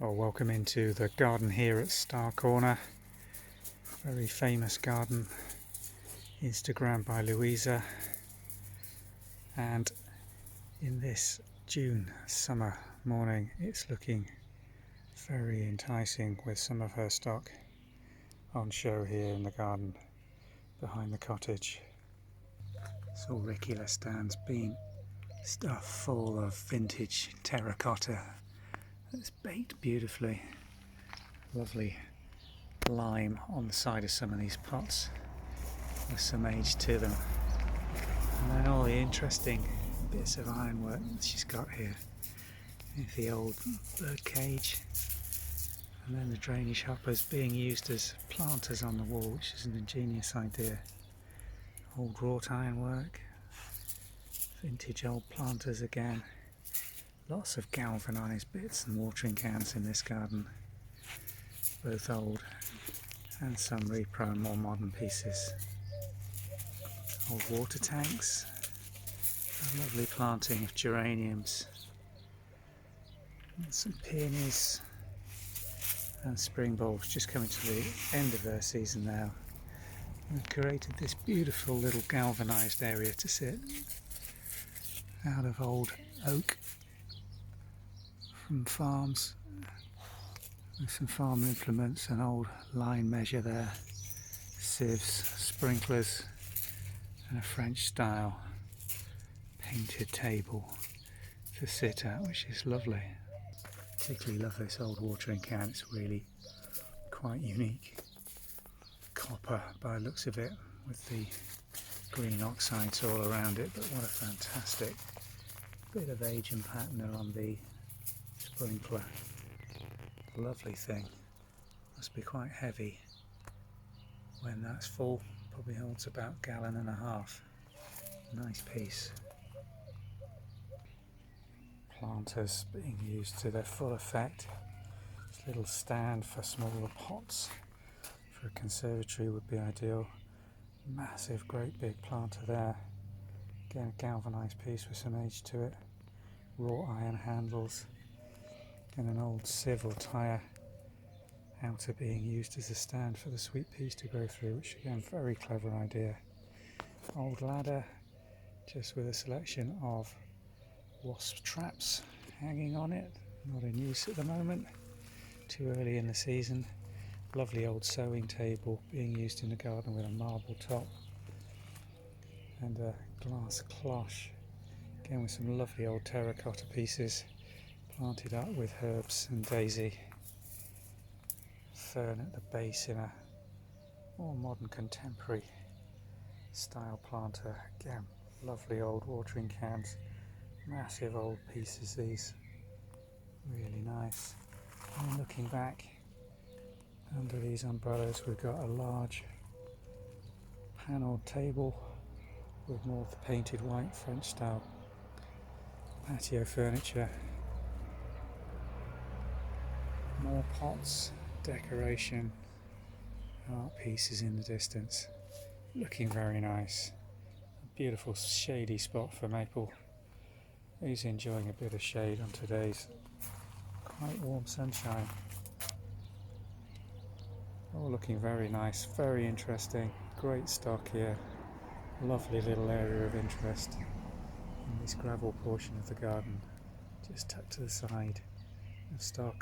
Well, welcome into the garden here at Starre, very famous garden, Instagram by Louisa, and in this June summer morning it's looking very enticing with some of her stock on show here in the garden behind the cottage. It's all Ricula stands being stuffed full of vintage terracotta. It's baked beautifully. Lovely lime on the side of some of these pots with some age to them. And then all the interesting bits of ironwork that she's got here. With the old bird cage. And then the drainage hoppers being used as planters on the wall, which is an ingenious idea. Old wrought ironwork. Vintage old planters again. Lots of galvanised bits and watering cans in this garden, both old and some repro and more modern pieces. Old water tanks, a lovely planting of geraniums, and some peonies and spring bulbs just coming to the end of their season now. We've created this beautiful little galvanised area to sit out of old oak from farms, with some farm implements, an old line measure there, sieves, sprinklers, and a French style painted table to sit at, which is lovely. Particularly love this old watering can, it's really quite unique. Copper by the looks of it, with the green oxides all around it, but what a fantastic bit of age and patina on the sprinkler. Lovely thing. Must be quite heavy when that's full. Probably holds about a gallon and a half. Nice piece. Planters being used to their full effect. This little stand for smaller pots for a conservatory would be ideal. Massive, great big planter there. Again, a galvanised piece with some age to it. Wrought iron handles. And an old sieve or tyre outer being used as a stand for the sweet peas to grow through, which again, very clever idea. Old ladder, just with a selection of wasp traps hanging on it, not in use at the moment, too early in the season. Lovely old sewing table being used in the garden with a marble top and a glass cloche, again with some lovely old terracotta pieces planted up with herbs and daisy. Fern at the base in a more modern contemporary style planter. Again, lovely old watering cans, massive old pieces these, really nice. And looking back under these umbrellas, we've got a large panelled table with more of the painted white French style patio furniture, more pots, decoration, art pieces in the distance, looking very nice. A beautiful shady spot for Maple, who's enjoying a bit of shade on today's quite warm sunshine. All looking very nice, very interesting, great stock here, lovely little area of interest in this gravel portion of the garden, just tucked to the side of Starre.